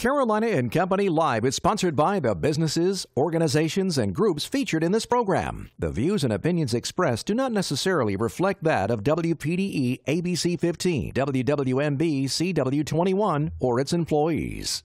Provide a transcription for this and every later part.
Carolina and Company Live is sponsored by the businesses, organizations, and groups featured in this program. The views and opinions expressed do not necessarily reflect that of WPDE ABC 15, WWMB CW21, or its employees.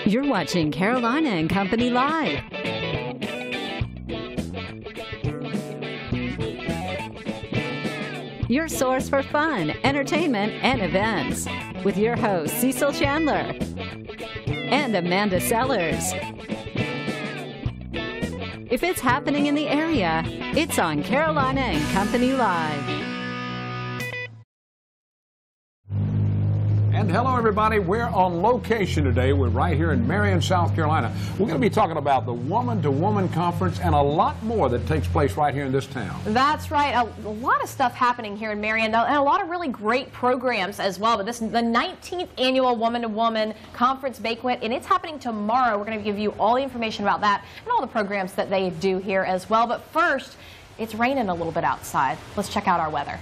You're watching Carolina and Company Live. Your source for fun, entertainment, and events. With your hosts, Cecil Chandler and Amanda Sellers. If it's happening in the area, it's on Carolina and Company Live. And hello, everybody. We're on location today. We're right here in Marion, South Carolina. We're going to be talking about the Woman-to-Woman Conference and a lot more that takes place right here in this town. That's right. A lot of stuff happening here in Marion, and a lot of really great programs as well. But this is the 19th annual Woman-to-Woman Conference Banquet, and it's happening tomorrow. We're going to give you all the information about that and all the programs that they do here as well. But first, it's raining a little bit outside. Let's check out our weather.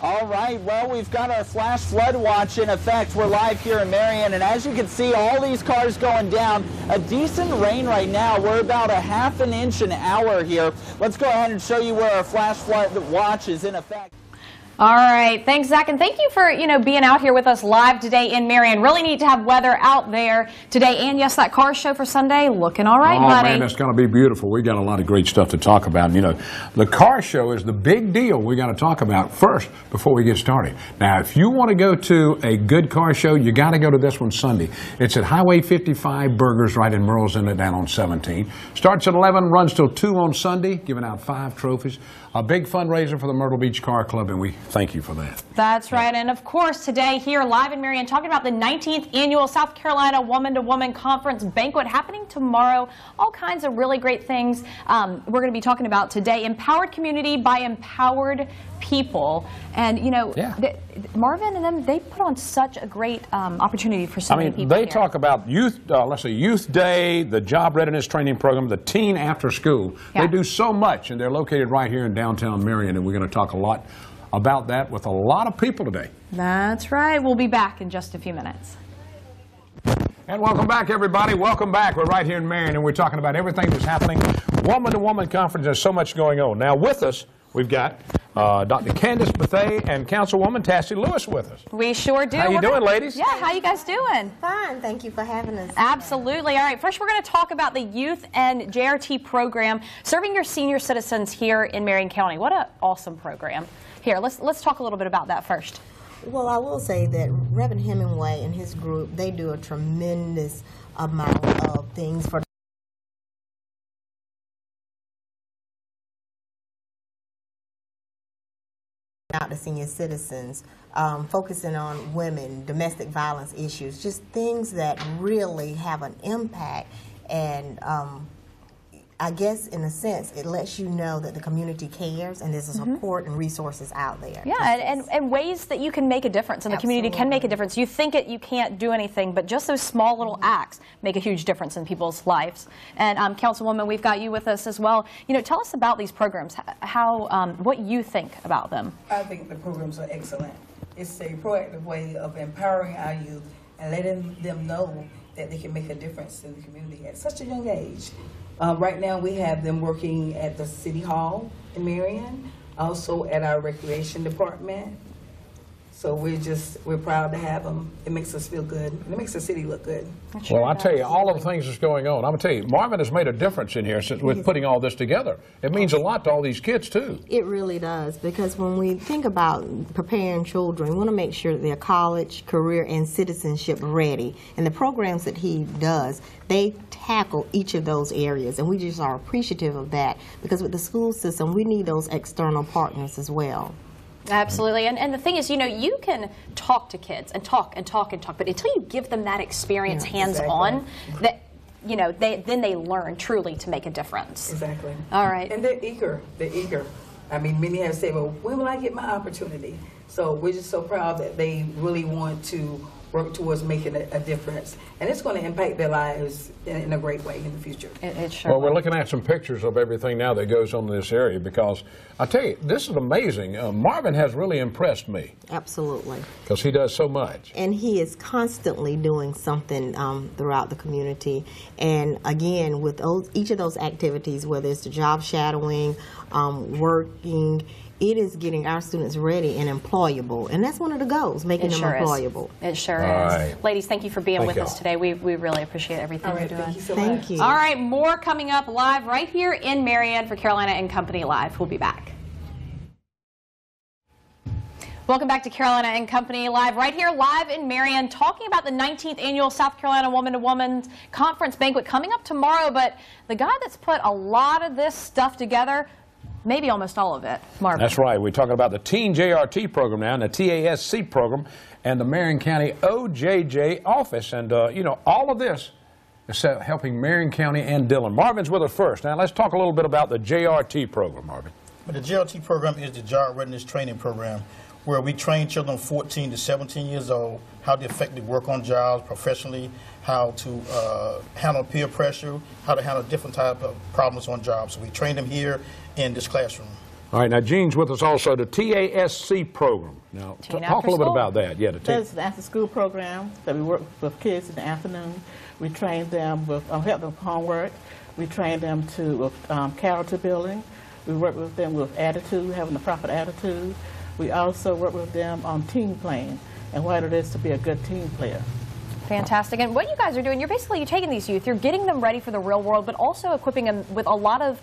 All right, well, we've got our flash flood watch in effect. We're live here in Marion, and as you can see, all these cars going down. A decent rain right now. We're about a ½ an inch an hour here. Let's go ahead and show you where our flash flood watch is in effect. All right, thanks, Zach, and thank you for being out here with us live today in Marion. Really need to have weather out there today, and yes, that car show for Sunday looking all right, buddy. Oh man, it's going to be beautiful. We got a lot of great stuff to talk about. And, the car show is the big deal we got to talk about first before we get started. Now, if you want to go to a good car show, you got to go to this one Sunday. It's at Highway 55 Burgers right in Merle's Inlet down on 17. Starts at 11, runs till 2 on Sunday, giving out 5 trophies. A big fundraiser for the Myrtle Beach Car Club, and we thank you for that. That's right. And of course, today here live in Marion, talking about the 19th annual South Carolina Woman-to-Woman Conference Banquet happening tomorrow. All kinds of really great things we're going to be talking about today. Empowered community by empowered people. And, Marvin and them, they put on such a great opportunity for so many people. They talk about youth, Youth Day, the Job Readiness Training Program, the Teen After School. Yeah. They do so much, and they're located right here in downtown Marion, and we're going to talk a lot about that with a lot of people today. That's right. We'll be back in just a few minutes. And welcome back, everybody. Welcome back. We're right here in Marion, and we're talking about everything that's happening. Woman-to-Woman Conference, there's so much going on. Now, with us, we've got Dr. Candace Bethea and Councilwoman Tassie Lewis with us. We sure do. How you doing, ladies? Yeah, how you guys doing? Fine. Thank you for having us. Absolutely. All right, first we're going to talk about the Youth and JRT program, serving your senior citizens here in Marion County. What an awesome program. Here, let's talk a little bit about that first. Well, I will say that Reverend Hemingway and his group, they do a tremendous amount of things for out to senior citizens, focusing on women, domestic violence issues, just things that really have an impact. And I guess, in a sense, it lets you know that the community cares and there's a support and resources out there. Yeah, and ways that you can make a difference, and the community can make a difference. You think you can't do anything, but just those small little acts make a huge difference in people's lives. And Councilwoman, we've got you with us as well. Tell us about these programs, what you think about them. I think the programs are excellent. It's a proactive way of empowering our youth and letting them know that they can make a difference in the community at such a young age. Right now we have them working at the City Hall in Marion, also at our Recreation Department. So we're proud to have them. It makes us feel good. And it makes the city look good. Well, I tell you, all of the things that's going on. I'm going to tell you, Marvin has made a difference in here with putting all this together. It means a lot to all these kids, too. It really does, because when we think about preparing children, we want to make sure that they're college, career, and citizenship ready. And the programs that he does, they tackle each of those areas, and we just are appreciative of that, because with the school system, we need those external partners as well. Absolutely, and the thing is, you can talk to kids and talk and talk and talk, but until you give them that experience hands-on, that then they learn truly to make a difference. Exactly. All right. And they're eager. They're eager. I mean, many have said, well, when will I get my opportunity? So we're just so proud that they really want to work towards making a difference. And it's going to impact their lives in a great way in the future. It sure Well, we're will. looking at some pictures of everything now that goes on in this area, because I tell you, this is amazing. Marvin has really impressed me. Absolutely. Because he does so much. And he is constantly doing something throughout the community. And again, with each of those activities, whether it's the job shadowing, working, it is getting our students ready and employable. And that's one of the goals, making them employable. It sure is. Right. Ladies, thank you for being with us y'all. today. We really appreciate everything All right, you're doing. thank you so Thank much. you. All right, more coming up live right here in Marion for Carolina and Company Live. We'll be back. Welcome back to Carolina and Company Live, right here live in Marion, talking about the 19th annual South Carolina Woman-to-Woman Conference banquet coming up tomorrow. But the guy that's put a lot of this stuff together, maybe almost all of it, Marvin. That's right. We're talking about the Teen JRT program now, and the TASC program, and the Marion County OJJ office. And, you know, all of this is helping Marion County and Dillon. Marvin's with us first. Now, let's talk a little bit about the JRT program, Marvin. But the JRT program is the Job Readiness Training Program, where we train children 14 to 17 years old how to effectively work on jobs professionally, how to handle peer pressure, how to handle different types of problems on jobs. So we train them here in this classroom. All right, now Gene's with us also, the TASC program. Now, Teen talk a After little bit School. about that. Yeah, the That's an after-school program that we work with kids in the afternoon. We train them with help them with homework. We train them with character building. We work with them with attitude, having the proper attitude. We also work with them on team playing and what it is to be a good team player. Fantastic. And what you guys are doing, you're taking these youth, you're getting them ready for the real world, but also equipping them with a lot of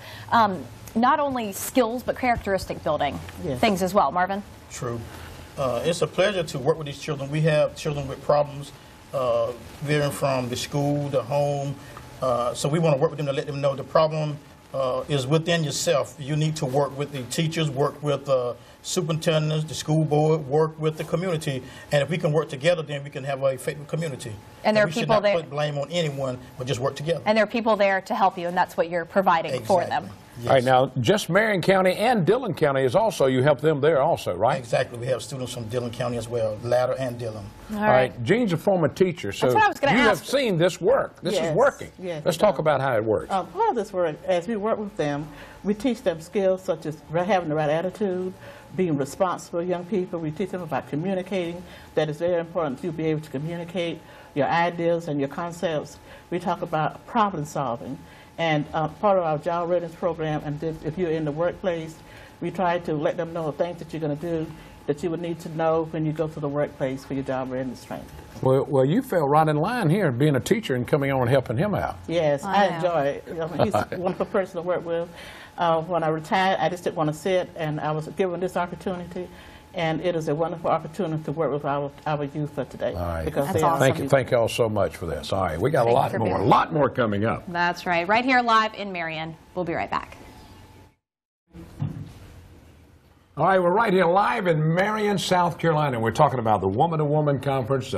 not only skills, but characteristic building things as well. Marvin? True. It's a pleasure to work with these children. We have children with problems varying from the school, the home. So we want to work with them to let them know the problem is within yourself. You need to work with the teachers, work with superintendents, the school board, work with the community. And if we can work together, then we can have an effective community. And there are we people should not there. put blame on anyone, but just work together. And there are people there to help you, and that's what you're providing for them. Yes. All right, now, just Marion County and Dillon County is also, you help them there also, right? Exactly. We have students from Dillon County as well, Ladder and Dillon. All right. Gene's a former teacher, so That's what I was gonna you ask. have seen this work. This is working. Yes, Let's it talk does. about how it works. Part of this work, as we work with them, we teach them skills such as having the right attitude, being responsible young people. We teach them about communicating. That is very important to be able to communicate your ideas and your concepts. We talk about problem solving. And part of our job readiness program, and if you're in the workplace, we try to let them know things that you're going to do that you would need to know when you go to the workplace for your job readiness training. Well, you fell right in line here, being a teacher and coming on and helping him out. Yes, I I know. enjoy it. I mean, he's a wonderful person to work with. When I retired, I just didn't want to sit, and I was given this opportunity, and it is a wonderful opportunity to work with our youth for today. All right. Because That's they are awesome. Thank you all so much for this. All right, we got Thank you a for lot being more coming up. That's right. Right here live in Marion. We'll be right back. All right, we're right here live in Marion, South Carolina. We're talking about the Woman-to-Woman Conference,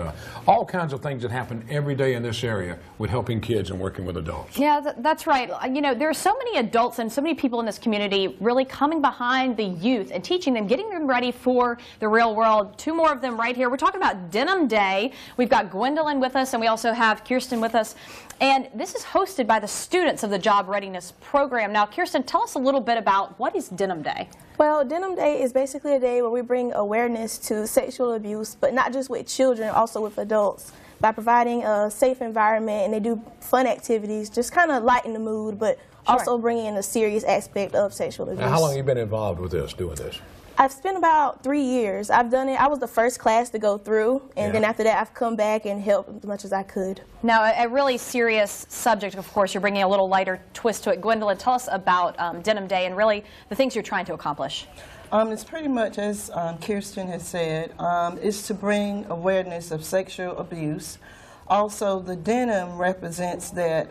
all kinds of things that happen every day in this area with helping kids and working with adults. Yeah, that's right. You know, there are so many adults and so many people in this community really coming behind the youth and teaching them, getting them ready for the real world. Two more of them right here. We're talking about Denim Day. We've got Gwendolyn with us, and we also have Kirsten with us. And this is hosted by the students of the Job Readiness Program. Now, Kirsten, tell us a little bit about what is Denim Day? Well, Denim Day is basically a day where we bring awareness to sexual abuse, but not just with children, also with adults, by providing a safe environment, and they do fun activities, just kind of lighten the mood, but also bringing in the serious aspect of sexual abuse. Now, how long have you been involved with this, doing this? I've spent about 3 years. I've done it. I was the first class to go through, and then after that, I've come back and helped as much as I could. Now, a really serious subject, of course. You're bringing a little lighter twist to it. Gwendolyn, tell us about Denim Day and really the things you're trying to accomplish. It's pretty much, as Kirsten has said, is to bring awareness of sexual abuse. Also, the denim represents that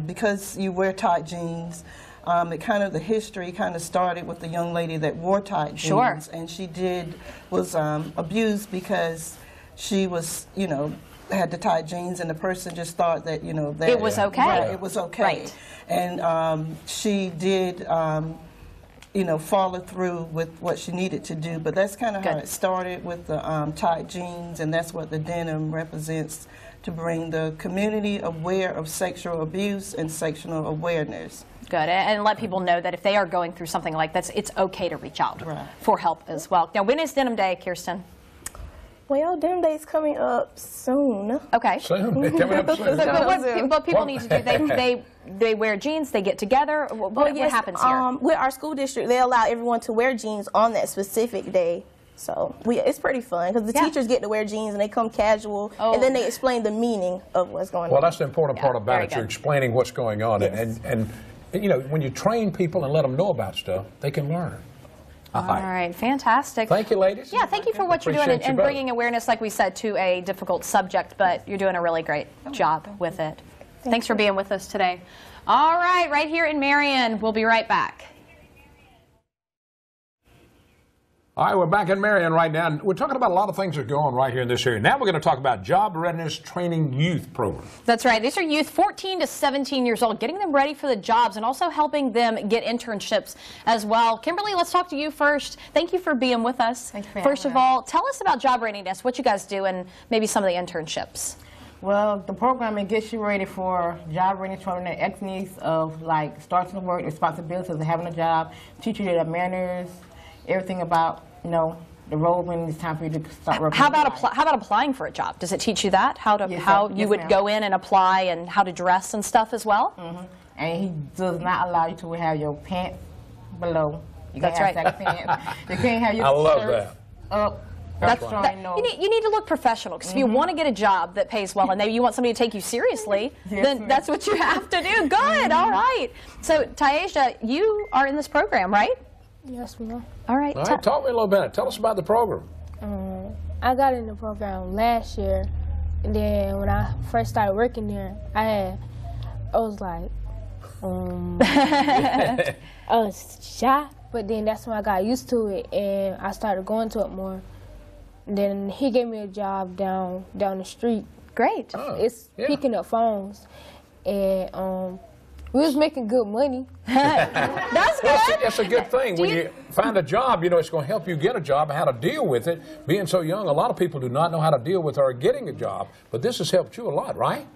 because you wear tight jeans, the history kind of started with the young lady that wore tight jeans, and she was abused because she was, had the tight jeans, and the person just thought that, that it was okay. Right, it was okay. Right. And she did you know, follow through with what she needed to do. But that's kind of how it started with the tight jeans, and that's what the denim represents, to bring the community aware of sexual abuse and sexual awareness. Good, and let people know that if they are going through something like this, it's okay to reach out for help as well. Now, when is Denim Day, Kirsten? Well, Denim Day is coming up soon. Okay. Soon? Coming up soon. What people need to do, they wear jeans, they get together. What happens here? With our school district, they allow everyone to wear jeans on that specific day. So it's pretty fun because the teachers get to wear jeans and they come casual, and then they explain the meaning of what's going on. Well, that's the important part about it. You're explaining what's going on, and you know, when you train people and let them know about stuff, they can learn. All right, fantastic. Thank you, ladies. Yeah, thank you for what you're doing and bringing awareness, like we said, to a difficult subject, but you're doing a really great job with it. Thanks for being with us today. All right here in Marion. We'll be right back. All right, we're back in Marion right now. And we're talking about a lot of things that go on right here in this area. Now we're going to talk about Job Readiness Training Youth Program. That's right. These are youth 14 to 17 years old, getting them ready for the jobs and also helping them get internships as well. Kimberly, let's talk to you first. Thank you for being with us. Thank you for First of all, tell us about Job Readiness, what you guys do, and maybe some of the internships. Well, the program, it gets you ready for job readiness training, the techniques of like starting to work, responsibilities of having a job, teach you the manners, everything about, you know, the role when it's time for you to start working. How about applying for a job? Does it teach you that? How you would go in and apply and how to dress and stuff as well? And he does not allow you to have your pants below. You That's can't right. have pants. You can't have your I love shirt that. up. You need to look professional, because if you want to get a job that pays well and you want somebody to take you seriously, then that's what you have to do. Good. All right. So, Taisha, you are in this program, right? Yes, ma'am. All right. All right, talk to me a little bit. Tell us about the program. I got in the program last year, and then when I first started working there, I was like, I was shy, but then that's when I got used to it, and I started going to it more. And then he gave me a job down the street. Great. It's picking up phones, and we was making good money. That's good. That's a good thing. When you find a job, you know, it's going to help you get a job and how to deal with it. Being so young, a lot of people do not know how to deal with or getting a job, but this has helped you a lot, right?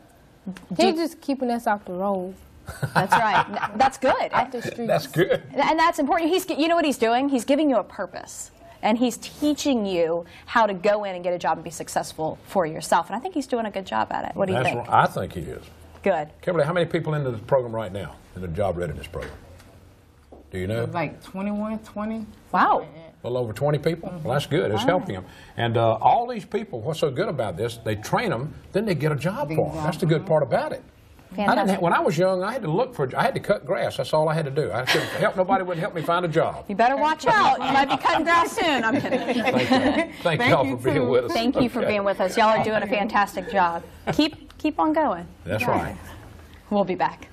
He's just keeping us off the road. That's right. That's good. Off the streets. That's good. And that's important. You know what he's doing? He's giving you a purpose. And he's teaching you how to go in and get a job and be successful for yourself. And I think he's doing a good job at it. What do you think? I think he is. Good. Kimberly, how many people into the program right now, in the Job Readiness Program? Do you know? Like 21, 20. Wow. A little over 20 people? Well, that's good. It's helping them. And all these people, what's so good about this, they train them, then they get a job for them. That's the good part about it. When I was young, I had to cut grass. That's all I had to do. I couldn't help. Nobody would help me find a job. You better watch out. You might be cutting grass soon. I'm kidding. Thank y'all for being with us. Thank you for being with us. Y'all are doing a fantastic job. Keep on going. That's right. We'll be back.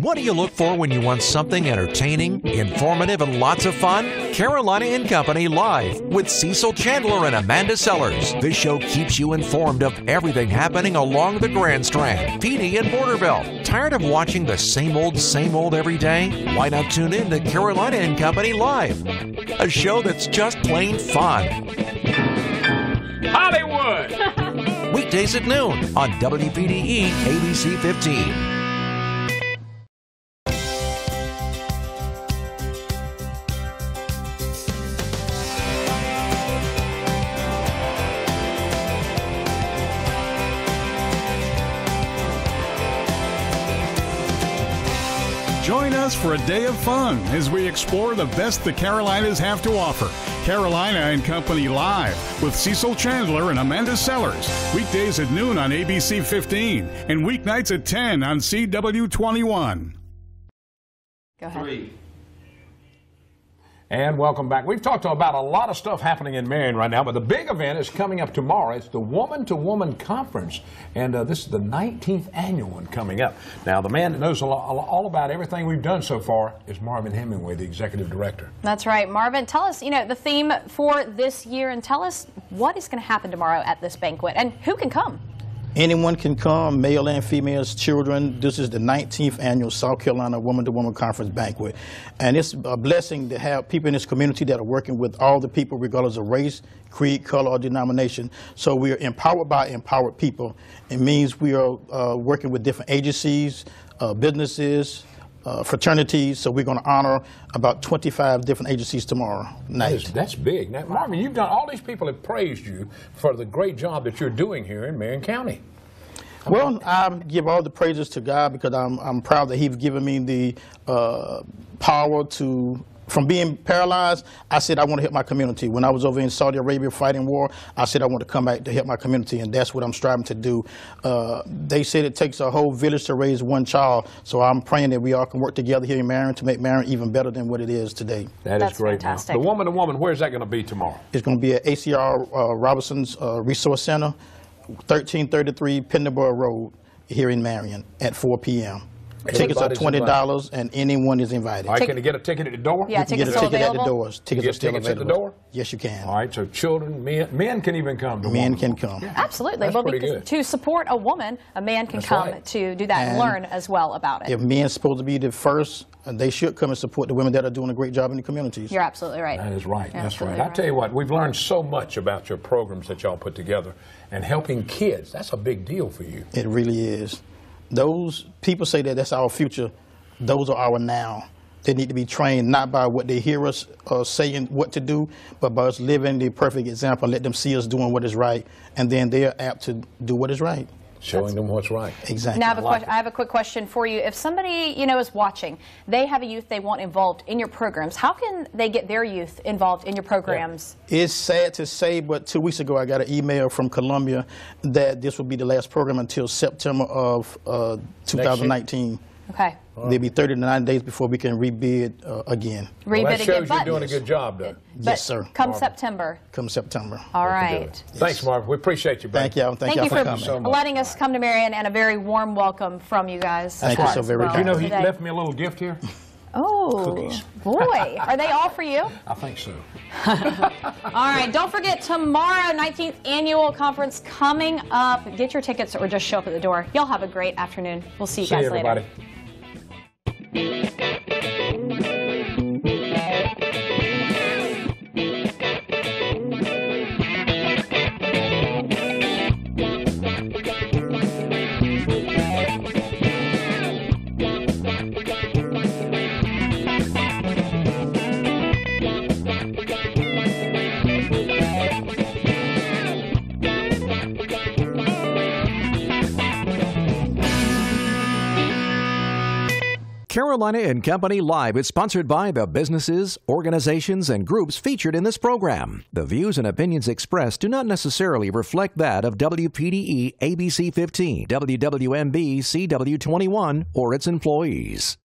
What do you look for when you want something entertaining, informative, and lots of fun? Carolina and Company Live with Cecil Chandler and Amanda Sellers. This show keeps you informed of everything happening along the Grand Strand, PD, and Borderville. Tired of watching the same old every day? Why not tune in to Carolina and Company Live? A show that's just plain fun. Hollywood! Weekdays at noon on WPDE ABC 15. Join us for a day of fun as we explore the best the Carolinas have to offer. Carolina and Company Live with Cecil Chandler and Amanda Sellers. Weekdays at noon on ABC 15 and weeknights at 10 on CW 21. Go ahead. 3, And welcome back. We've talked about a lot of stuff happening in Marion right now, but the big event is coming up tomorrow. It's the Woman-to-Woman Conference, and this is the 19th annual one coming up. Now, the man that knows all about everything we've done so far is Marvin Hemingway, the executive director. That's right. Marvin, tell us, the theme for this year, and tell us what is going to happen tomorrow at this banquet, and who can come? Anyone can come, male and females, children. This is the 19th annual South Carolina Woman-to-Woman Conference banquet. And it's a blessing to have people in this community that are working with all the people regardless of race, creed, color, or denomination. So we are empowered by empowered people. It means we are working with different agencies, businesses, fraternities, so we're going to honor about 25 different agencies tomorrow night. That's big. Now, Marvin, you've done, all these people have praised you for the great job that you're doing here in Marion County. Well, I give all the praises to God because I'm proud that He's given me the power to. From being paralyzed, I said I want to help my community. When I was over in Saudi Arabia fighting war, I said I want to come back to help my community, and that's what I'm striving to do. They said it takes a whole village to raise one child, so I'm praying that we all can work together here in Marion to make Marion even better than what it is today. That's great. Fantastic. The Woman-to-Woman, where's that going to be tomorrow? It's going to be at ACR Robinson's Resource Center, 1333 Pendelborough Road here in Marion at 4 p.m. Tickets are $20, and anyone is invited. All right, can you get a ticket at the door? Yeah, you can get a ticket at the doors. Tickets are still available. At the door? Yes, you can. All right, so children, men can even come. Men can come. Yeah. Absolutely. That's pretty good. To support a woman, a man can come to do that and learn as well about it. If men's supposed to be the first, they should come and support the women that are doing a great job in the communities. You're absolutely right. That is right. You're That's right. right. I tell you what, we've learned so much about your programs that y'all put together, and helping kids. That's a big deal for you. It really is. Those people say that that's our future. Those are our now. They need to be trained not by what they hear us saying what to do, but by us living the perfect example. Let them see us doing what is right, and then they are apt to do what is right. Showing them what's right. Exactly. Now, I have a quick question for you. If somebody, is watching, they have a youth they want involved in your programs, how can they get their youth involved in your programs? Yeah. It's sad to say, but 2 weeks ago I got an email from Columbia that this will be the last program until September of 2019. Okay. There'll be 30 to 90 days before we can rebid again. Well, that shows you're doing a good job, though. Yes, sir. Come September. Come September. All right. Yes. Thanks, Marvin. We appreciate you, buddy. Thank y'all. Thank y'all for coming. So much. Letting us come to Marion, and a very warm welcome from you guys. Thank you so very much. You know, he left me a little gift here. Oh, cookies. Boy. Are they all for you? I think so. All right. Don't forget, tomorrow, 19th Annual Conference coming up. Get your tickets or just show up at the door. Y'all have a great afternoon. We'll see you guys later. Everybody. Carolina and Company Live is sponsored by the businesses, organizations, and groups featured in this program. The views and opinions expressed do not necessarily reflect that of WPDE-ABC 15, WWMB CW 21, or its employees.